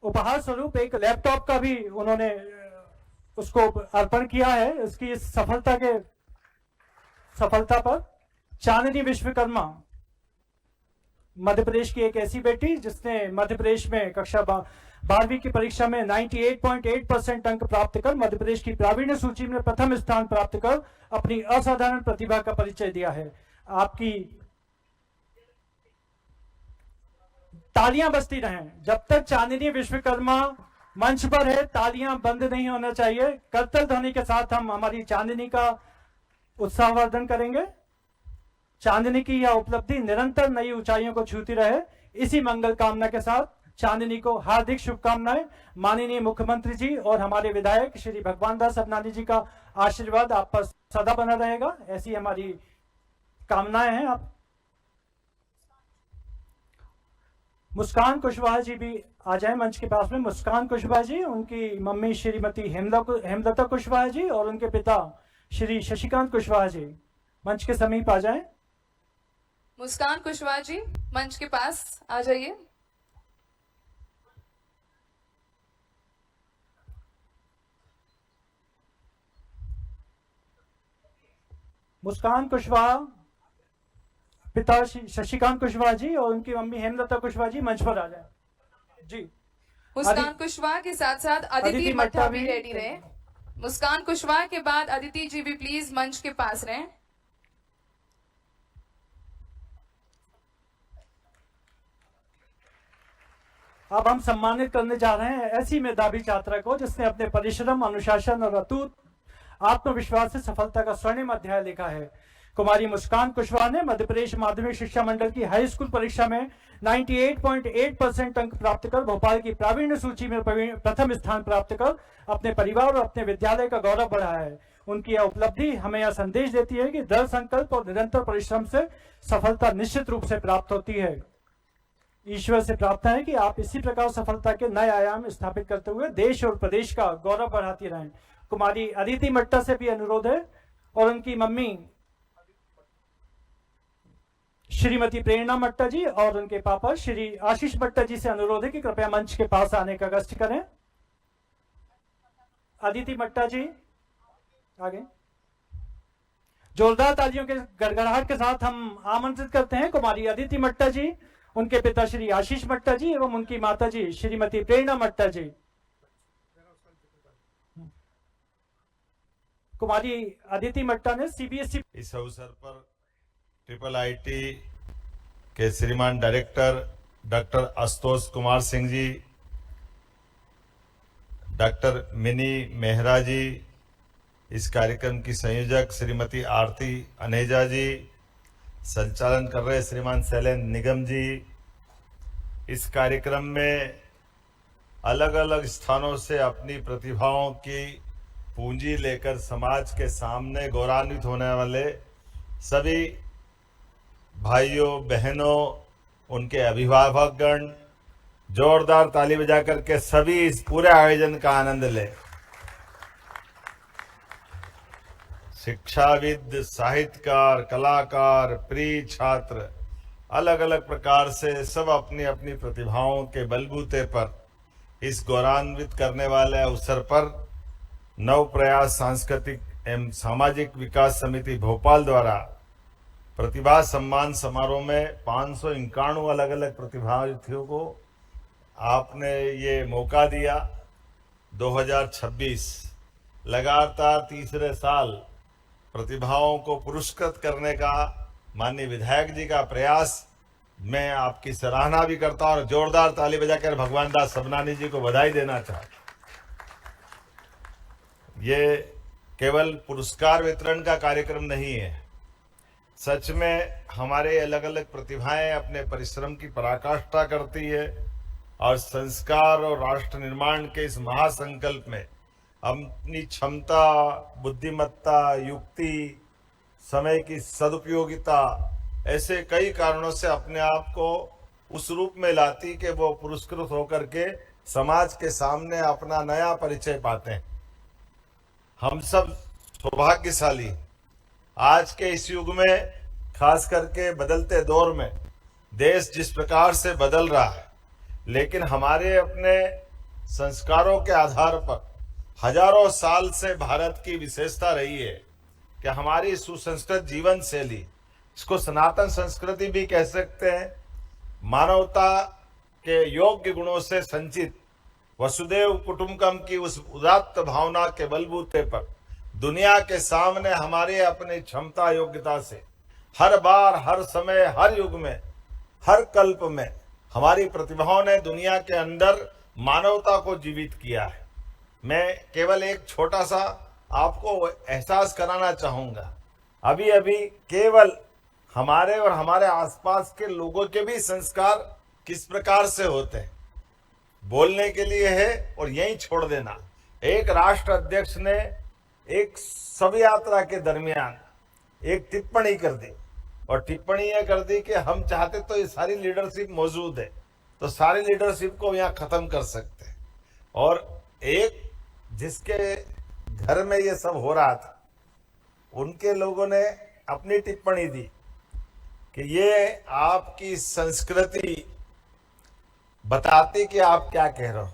उपहार स्वरूप एक लैपटॉप का भी उन्होंने उसको अर्पण किया है। इसकी इस सफलता पर चांदनी विश्वकर्मा मध्य प्रदेश की एक ऐसी बेटी जिसने मध्य प्रदेश में कक्षा 12वीं की परीक्षा में 98.8% अंक प्राप्त कर मध्य प्रदेश की प्रावीण्य सूची में प्रथम स्थान प्राप्त कर अपनी असाधारण प्रतिभा का परिचय दिया है। आपकी तालियां बजती रहें। जब तक चांदनी विश्वकर्मा मंच पर है तालियां बंद नहीं होना चाहिए। करतल ध्वनि के साथ हम हमारी चांदनी का उत्साहवर्धन करेंगे। चांदनी की यह उपलब्धि निरंतर नई ऊंचाइयों को छूती रहे, इसी मंगल कामना के साथ चांदनी को हार्दिक शुभकामनाएं। माननीय मुख्यमंत्री जी और हमारे विधायक श्री भगवान दास सबनानी जी का आशीर्वाद आप पर सदा बना रहेगा, ऐसी हमारी कामनाएं हैं। आप मुस्कान कुशवाहा जी भी आ जाए मंच के पास में। मुस्कान कुशवाहा जी, उनकी मम्मी श्रीमती हेमलता कुशवाहा जी और उनके पिता श्री शशिकांत कुशवाहा जी मंच के समीप आ जाएं। मुस्कान कुशवाहा जी मंच के पास आ जाइए। मुस्कान कुशवाहा, पिता शशिकांत कुशवाहा जी और उनकी मम्मी हेमलता कुशवाहा जी मंच पर आ जाए जी। मुस्कान कुशवाहा के साथ साथ अदिति मट्टा भी रेडी रहे। मुस्कान कुशवाहा के बाद अदिति जी भी प्लीज मंच के पास रहें। अब हम सम्मानित करने जा रहे हैं ऐसी मेधावी छात्रा को जिसने अपने परिश्रम, अनुशासन और अटूट आत्मविश्वास से सफलता का स्वर्णिम अध्याय लिखा है। कुमारी मुस्कान कुशवाहा ने मध्य प्रदेश माध्यमिक शिक्षा मंडल की हाई स्कूल परीक्षा में 98.8% अंक प्राप्त कर भोपाल की प्रावीण्य सूची में प्रथम स्थान प्राप्त कर अपने परिवार और अपने विद्यालय का गौरव बढ़ाया है। उनकी यह उपलब्धि हमें यह संदेश देती है कि दृढ़ संकल्प और निरंतर परिश्रम से सफलता निश्चित रूप से प्राप्त होती है। ईश्वर से प्रार्थना है कि आप इसी प्रकार सफलता के नए आयाम स्थापित करते हुए देश और प्रदेश का गौरव बढ़ाती रहें। कुमारी अदिति मट्टा से भी अनुरोध है और उनकी मम्मी श्रीमती प्रेरणा मट्टा जी और उनके पापा श्री आशीष मट्टा जी से अनुरोध है कि कृपया मंच के पास आने का कष्ट करें। अदिति मट्टा जी आगे। जोरदार तालियों के गड़गड़ाहट के साथ हम आमंत्रित करते हैं कुमारी अदिति मट्टा जी, उनके पिता श्री आशीष मट्टा जी एवं उनकी माता जी श्रीमती प्रेरणा मट्टा जी। कुमारी अदिति मट्टा ने सीबीएसई इस अवसर पर IIIT के श्रीमान director doctor Ashutosh Kumar Singh ji, doctor mini Mehra जी, इस कार्यक्रम की संयोजक श्रीमती आरती अनेजा जी, संचालन कर रहे श्रीमान शैलेंद्र निगम जी, इस कार्यक्रम में अलग अलग स्थानों से अपनी प्रतिभाओं की पूंजी लेकर समाज के सामने गौरवान्वित होने वाले सभी भाइयों बहनों, उनके अभिभावकगण, जोरदार ताली बजा करके सभी इस पूरे आयोजन का आनंद ले। शिक्षाविद, साहित्यकार, कलाकार, प्रिय छात्र, अलग अलग प्रकार से सब अपनी अपनी प्रतिभाओं के बलबूते पर इस गौरवान्वित करने वाले अवसर पर नव प्रयास सांस्कृतिक एवं सामाजिक विकास समिति भोपाल द्वारा प्रतिभा सम्मान समारोह में 551 अलग अलग प्रतिभागियों को आपने ये मौका दिया। 2026 लगातार तीसरे साल प्रतिभाओं को पुरस्कृत करने का माननीय विधायक जी का प्रयास, मैं आपकी सराहना भी करता हूं और जोरदार ताली बजाकर भगवान दास सबनानी जी को बधाई देना चाहता। ये केवल पुरस्कार वितरण का कार्यक्रम नहीं है, सच में हमारे अलग अलग प्रतिभाएं अपने परिश्रम की पराकाष्ठा करती है और संस्कार और राष्ट्र निर्माण के इस महासंकल्प में अपनी क्षमता, बुद्धिमत्ता, युक्ति, समय की सदुपयोगिता, ऐसे कई कारणों से अपने आप को उस रूप में लाती कि वो पुरस्कृत होकर के समाज के सामने अपना नया परिचय पाते हैं। हम सब सौभाग्यशाली, आज के इस युग में, खास करके बदलते दौर में देश जिस प्रकार से बदल रहा है, लेकिन हमारे अपने संस्कारों के आधार पर हजारों साल से भारत की विशेषता रही है कि हमारी सुसंस्कृत जीवन शैली, इसको सनातन संस्कृति भी कह सकते हैं, मानवता के योग्य गुणों से संचित वसुदेव कुटुंबकम की उस उदात्त भावना के बलबूते पर दुनिया के सामने हमारे अपनी क्षमता योग्यता से हर बार, हर समय, हर युग में, हर कल्प में हमारी प्रतिभाओं ने दुनिया के अंदर मानवता को जीवित किया है। मैं केवल एक छोटा सा आपको एहसास कराना चाहूंगा। अभी अभी केवल हमारे और हमारे आसपास के लोगों के भी संस्कार किस प्रकार से होते हैं, बोलने के लिए है और यहीं छोड़ देना। एक राष्ट्र अध्यक्ष ने एक शव यात्रा के दरमियान एक टिप्पणी कर दी, और टिप्पणी यह कर दी कि हम चाहते तो ये सारी लीडरशिप मौजूद है, तो सारी लीडरशिप को यहाँ खत्म कर सकते हैं। और एक जिसके घर में ये सब हो रहा था, उनके लोगों ने अपनी टिप्पणी दी कि ये आपकी संस्कृति बताती कि आप क्या कह रहे हो,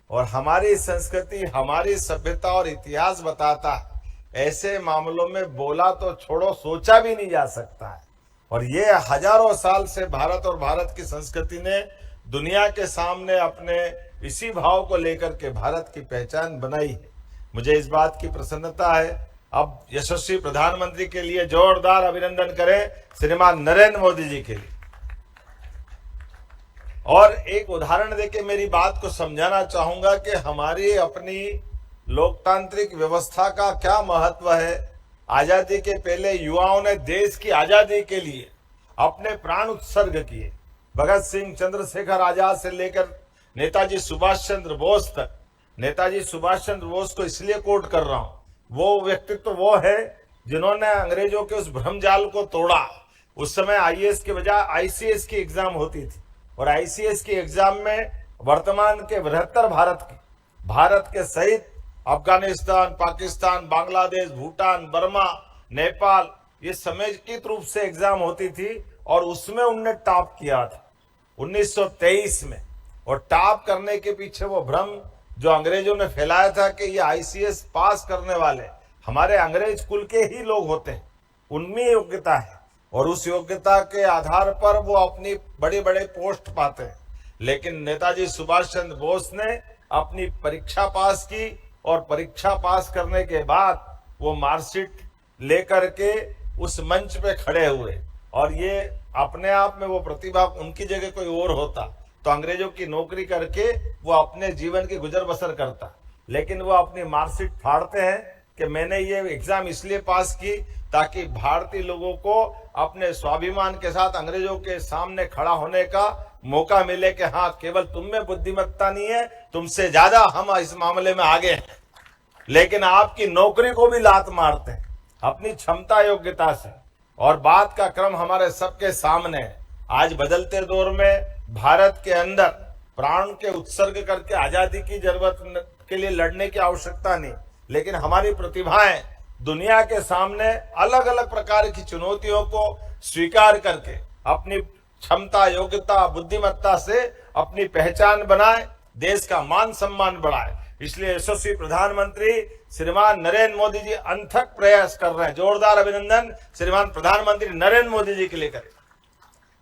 और हमारी संस्कृति, हमारी सभ्यता और इतिहास बताता ऐसे मामलों में बोला तो छोड़ो, सोचा भी नहीं जा सकता है। और ये हजारों साल से भारत और भारत की संस्कृति ने दुनिया के सामने अपने इसी भाव को लेकर के भारत की पहचान बनाई है। मुझे इस बात की प्रसन्नता है। अब यशस्वी प्रधानमंत्री के लिए जोरदार अभिनंदन करें, श्रीमान नरेंद्र मोदी जी के लिए। और एक उदाहरण देके मेरी बात को समझाना चाहूंगा कि हमारी अपनी लोकतांत्रिक व्यवस्था का क्या महत्व है। आजादी के पहले युवाओं ने देश की आजादी के लिए अपने प्राण उत्सर्ग किए। भगत सिंह, चंद्रशेखर आजाद से लेकर नेताजी सुभाष चंद्र बोस तक। नेताजी सुभाष चंद्र बोस को इसलिए कोट कर रहा हूं, वो व्यक्तित्व वो है जिन्होंने अंग्रेजों के उस भ्रमजाल को तोड़ा। उस समय आईएएस के बजाय आईसीएस की एग्जाम होती थी, और आईसीएस की एग्जाम में वर्तमान के 72 भारत के सहित अफगानिस्तान, पाकिस्तान, बांग्लादेश, भूटान, बर्मा, नेपाल, ये समेकित रूप से एग्जाम होती थी, और उसमें उनने टॉप किया था 1923 में। और टॉप करने के पीछे वो भ्रम जो अंग्रेजों ने फैलाया था कि ये आईसीएस पास करने वाले हमारे अंग्रेज कुल के ही लोग होते हैं, उनमें योग्यता है, और उस योग्यता के आधार पर वो अपनी बड़े बड़े पोस्ट पाते हैं। लेकिन नेताजी सुभाष चंद्र बोस ने अपनी परीक्षा पास की, और परीक्षा पास करने के बाद वो मार्कशीट लेकर के उस मंच पे खड़े हुए, और ये अपने आप में वो प्रतिभा, उनकी जगह कोई और होता तो अंग्रेजों की नौकरी करके वो अपने जीवन की गुजर बसर करता। लेकिन वो अपनी मार्कशीट फाड़ते हैं कि मैंने ये एग्जाम इसलिए पास की ताकि भारतीय लोगों को अपने स्वाभिमान के साथ अंग्रेजों के सामने खड़ा होने का मौका मिले कि हाँ, केवल तुम में बुद्धिमत्ता नहीं है, तुमसे ज्यादा हम इस मामले में आगे हैं। लेकिन आपकी नौकरी को भी लात मारते हैं अपनी क्षमता योग्यता से। और बात का क्रम हमारे सबके सामने है। आज बदलते दौर में भारत के अंदर प्राण के उत्सर्ग करके आजादी की जरूरत के लिए लड़ने की आवश्यकता नहीं, लेकिन हमारी प्रतिभाएं दुनिया के सामने अलग अलग प्रकार की चुनौतियों को स्वीकार करके अपनी क्षमता, योग्यता, बुद्धिमत्ता से अपनी पहचान बनाए, देश का मान सम्मान बढ़ाए। इसलिए यशस्वी प्रधानमंत्री श्रीमान नरेंद्र मोदी जी अनथक प्रयास कर रहे हैं। जोरदार अभिनंदन श्रीमान प्रधानमंत्री नरेंद्र मोदी जी के लिए करें।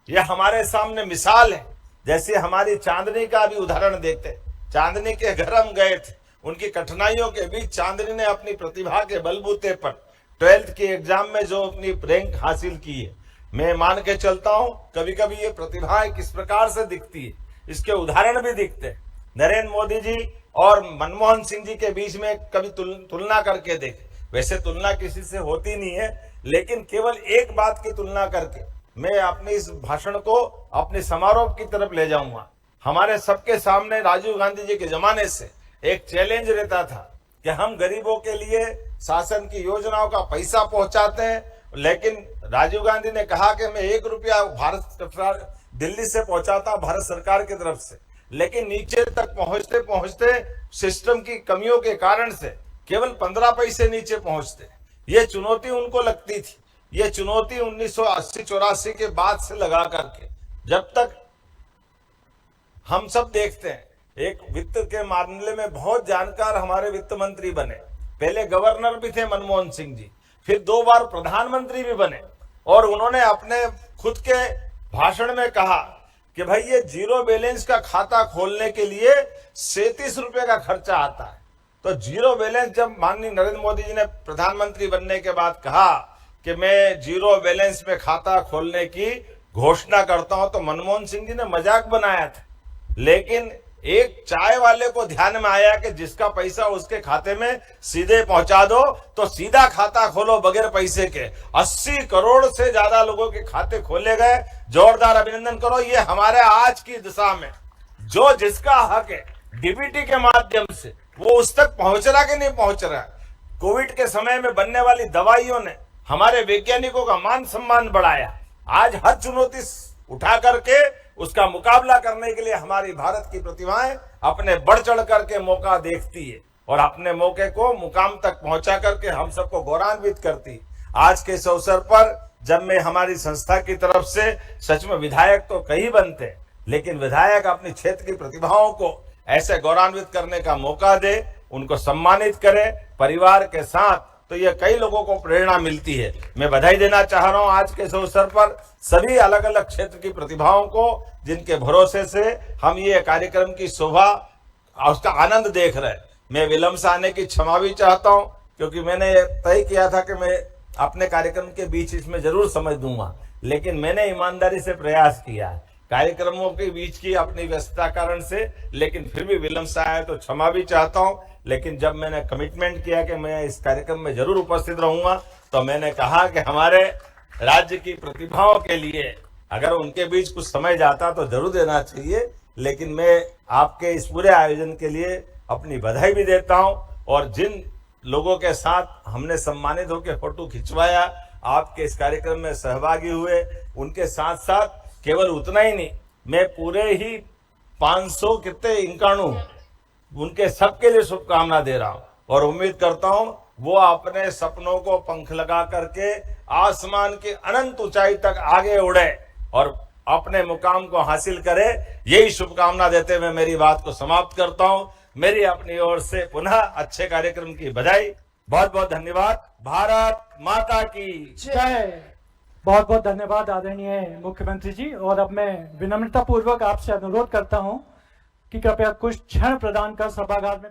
यह हमारे सामने मिसाल है। जैसे हमारी चांदनी का भी उदाहरण देखते, चांदनी के घर हम गए थे, उनकी कठिनाइयों के बीच चांदनी ने अपनी प्रतिभा के बलबूते पर 12th की एग्जाम में जो अपनी रैंक हासिल की है, मैं मान के चलता हूं कभी कभी ये प्रतिभाएं किस प्रकार से दिखती है, इसके उदाहरण भी दिखते हैं। नरेंद्र मोदी जी और मनमोहन सिंह जी के बीच में कभी तुलना करके देखें। वैसे तुलना किसी से होती नहीं है, लेकिन केवल एक बात की तुलना करके मैं अपने इस भाषण को अपने समारोह की तरफ ले जाऊंगा। हमारे सबके सामने राजीव गांधी जी के जमाने से एक चैलेंज रहता था कि हम गरीबों के लिए शासन की योजनाओं का पैसा पहुंचाते हैं, लेकिन राजीव गांधी ने कहा कि मैं 1 रुपया भारत सरकार दिल्ली से पहुंचाता भारत सरकार की तरफ से, लेकिन नीचे तक पहुंचते पहुंचते सिस्टम की कमियों के कारण से केवल 15 पैसे नीचे पहुंचते। ये चुनौती उनको लगती थी। ये चुनौती 1980-84 के बाद से लगा करके जब तक हम सब देखते हैं, एक वित्त के मामले में बहुत जानकार हमारे वित्त मंत्री बने, पहले गवर्नर भी थे मनमोहन सिंह जी, फिर 2 बार प्रधानमंत्री भी बने, और उन्होंने अपने खुद के भाषण में कहा कि भाई ये जीरो बैलेंस का खाता खोलने के लिए 37 रुपए का खर्चा आता है। तो जीरो बैलेंस जब माननीय नरेंद्र मोदी जी ने प्रधानमंत्री बनने के बाद कहा कि मैं जीरो बैलेंस में खाता खोलने की घोषणा करता हूं, तो मनमोहन सिंह जी ने मजाक बनाया था, लेकिन एक चाय वाले को ध्यान में आया कि जिसका पैसा उसके खाते में सीधे पहुंचा दो, तो सीधा खाता खोलो बगैर पैसे के। 80 करोड़ से ज्यादा लोगों के खाते खोले गए। जोरदार अभिनंदन करो। ये हमारे आज की दिशा में जो जिसका हक है डीबीटी के माध्यम से वो उस तक पहुंच रहा कि नहीं पहुंच रहा। कोविड के समय में बनने वाली दवाइयों ने हमारे वैज्ञानिकों का मान सम्मान बढ़ाया। आज हर चुनौती उठा करके उसका मुकाबला करने के लिए हमारी भारत की प्रतिभाएं अपने बढ़ चढ़ करके मौका देखती है और अपने मौके को मुकाम तक पहुंचा करके हम सबको गौरवान्वित करती। आज के इस अवसर पर जब मैं हमारी संस्था की तरफ से सच में विधायक तो कई बनते, लेकिन विधायक अपनी क्षेत्र की प्रतिभाओं को ऐसे गौरवान्वित करने का मौका दे, उनको सम्मानित करे परिवार के साथ, तो ये कई लोगों को प्रेरणा मिलती है। मैं बधाई देना चाह रहा हूं आज के इस अवसर पर सभी अलग अलग क्षेत्र की प्रतिभाओं को, जिनके भरोसे से हम ये कार्यक्रम की शोभा और उसका आनंद देख रहे हैं। मैं विलंब से आने की क्षमा भी चाहता हूं, क्योंकि मैंने तय किया था कि मैं अपने कार्यक्रम के बीच इसमें जरूर समय दूंगा, लेकिन मैंने ईमानदारी से प्रयास किया है कार्यक्रमों के बीच की अपनी व्यस्तता कारण से, लेकिन फिर भी विलंब से आया तो क्षमा भी चाहता हूं। लेकिन जब मैंने कमिटमेंट किया कि मैं इस कार्यक्रम में जरूर उपस्थित रहूंगा, तो मैंने कहा कि हमारे राज्य की प्रतिभाओं के लिए अगर उनके बीच कुछ समय जाता तो जरूर देना चाहिए। लेकिन मैं आपके इस पूरे आयोजन के लिए अपनी बधाई भी देता हूं, और जिन लोगों के साथ हमने सम्मानित होकर फोटो खिंचवाया, आपके इस कार्यक्रम में सहभागी हुए, उनके साथ साथ केवल उतना ही नहीं, मैं पूरे ही 500 कितने 91 उनके सबके लिए शुभकामना दे रहा हूं, और उम्मीद करता हूं वो अपने सपनों को पंख लगा करके आसमान की अनंत ऊंचाई तक आगे उड़े और अपने मुकाम को हासिल करे। यही शुभकामना देते हुए मेरी बात को समाप्त करता हूं। मेरी अपनी ओर से पुनः अच्छे कार्यक्रम की बधाई। बहुत बहुत धन्यवाद। भारत माता की जय। बहुत बहुत धन्यवाद आदरणीय मुख्यमंत्री जी। और अब मैं विनम्रता पूर्वक आपसे अनुरोध करता हूं कि कृपया कुछ क्षण प्रदान कर सभागार में